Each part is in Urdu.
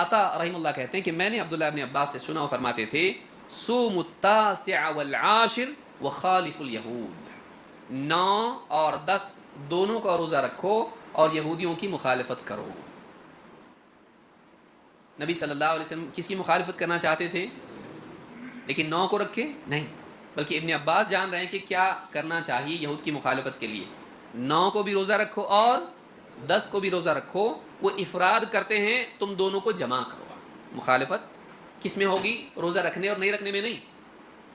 عطا رحمہ اللہ کہتے ہیں کہ میں نے عبداللہ ابن عباس سے سنا اور فرماتے تھے صوم التاسع والعاشر وخالف الیہود، 9 اور 10 دونوں کا روزہ رکھو اور یہودیوں کی مخالفت کرو۔ نبی صلی اللہ علیہ وسلم کس کی مخالفت کرنا چاہتے تھے؟ لیکن 9 کو رکھے نہیں، بلکہ ابن عباس جان رہے ہیں کہ کیا کرنا چاہیے یہود کی مخالفت کے لیے، 9 کو بھی روزہ رکھو اور 10 کو بھی روزہ رکھو۔ وہ افراد کرتے ہیں، تم دونوں کو جمع کرو۔ مخالفت کس میں ہوگی؟ روزہ رکھنے اور نہیں رکھنے میں نہیں،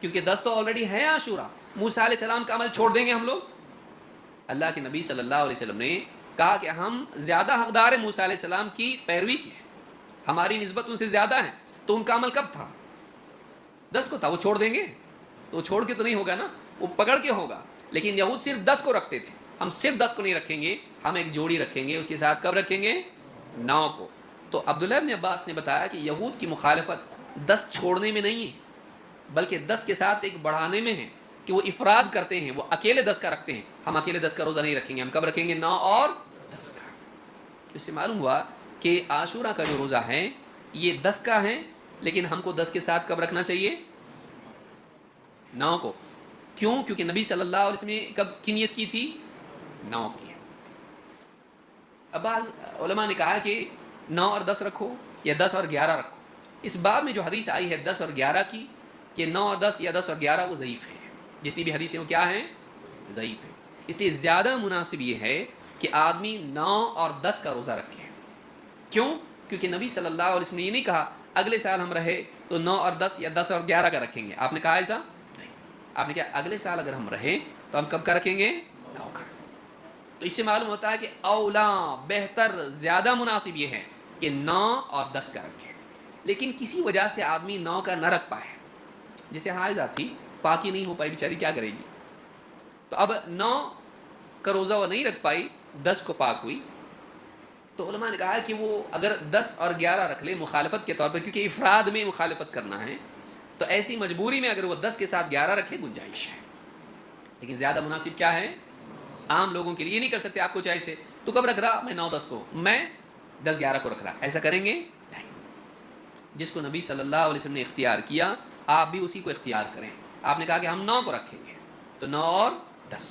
کیونکہ 10 تو آلریڈی ہے عاشورہ۔ موسیٰ علیہ السلام کا عمل چھوڑ دیں گے ہم لوگ؟ اللہ کے نبی صلی اللہ علیہ وسلم نے کہا کہ ہم زیادہ حقدار ہیں موسیٰ علیہ السلام کی پیروی کی، ہماری نسبت ان سے زیادہ ہے۔ تو ان کا عمل کب تھا؟ 10 کو تھا۔ وہ چھوڑ دیں گے تو چھوڑ کے تو نہیں ہوگا نا، وہ پکڑ کے ہوگا۔ لیکن یہود صرف 10 کو رکھتے تھے، ہم صرف 10 کو نہیں رکھیں گے، ہم ایک جوڑی رکھیں گے، اس کے ساتھ کب رکھیں گے؟ 9 کو۔ تو عبداللہ ابن عباس نے بتایا کہ یہود کی مخالفت 10 چھوڑنے میں نہیں ہے، بلکہ 10 کے ساتھ ایک بڑھانے میں ہے، کہ وہ افراد کرتے ہیں، وہ اکیلے 10 کا رکھتے ہیں، ہم اکیلے 10 کا روزہ نہیں رکھیں گے، ہم کب رکھیں گے؟ 9 اور 10 کا۔ اس سے معلوم ہوا کہ عاشورہ کا جو روزہ ہے یہ 10 کا ہے، لیکن ہم کو 10 کے ساتھ کب رکھنا چاہیے؟ 9 کو۔ کیوں؟ کیونکہ نبی صلی اللہ علیہ وسلم نے کب کی نیت کی تھی؟ 9 کی۔ اب بعض علماء نے کہا کہ 9 اور 10 رکھو یا 10 اور 11 رکھو۔ اس باب میں جو حدیث آئی ہے 10 اور 11 کی، کہ 9 اور 10 یا 10 اور 11، وہ ضعیف ہے۔ جتنی بھی حدیثیں وہ کیا ہیں؟ ضعیف ہے۔ اس لیے زیادہ مناسب یہ ہے کہ آدمی 9 اور 10 کا روزہ رکھے۔ کیوں؟ کیونکہ نبی صلی اللہ علیہ وسلم نے یہ نہیں کہا اگلے سال ہم رہے تو 9 اور 10 یا 10 اور 11 کا رکھیں گے۔ آپ نے کہا ایسا نہیں، آپ نے کہا اگلے سال اگر ہم رہیں تو ہم کب کا رکھیں گے؟ 9 کا۔ تو اس سے معلوم ہوتا ہے کہ اولا، بہتر، زیادہ مناسب یہ ہے کہ 9 اور 10 کا رکھیں۔ لیکن کسی وجہ سے آدمی 9 کا نہ رکھ پائے، جیسے حائضہ تھی، پاکی نہیں ہو پائی بیچاری، کیا کرے گی؟ تو اب 9 کا روزہ وہ نہیں رکھ پائی، 10 کو پاک ہوئی، تو علماء نے کہا کہ وہ اگر 10 اور 11 رکھ لے مخالفت کے طور پر، کیونکہ افراد میں مخالفت کرنا ہے، تو ایسی مجبوری میں اگر وہ 10 کے ساتھ 11 رکھے گنجائش ہے۔ لیکن زیادہ مناسب کیا ہے؟ عام لوگوں کے لیے یہ نہیں کر سکتے آپ کو چاہے سے تو کب رکھ رہا؟ میں 9 10 کو، میں 10 11 کو رکھ رہا، ایسا کریں گے نہیں۔ جس کو نبی صلی اللہ علیہ وسلم نے اختیار کیا، آپ بھی اسی کو اختیار کریں۔ آپ نے کہا کہ ہم 9 کو رکھیں گے، تو 9 اور 10۔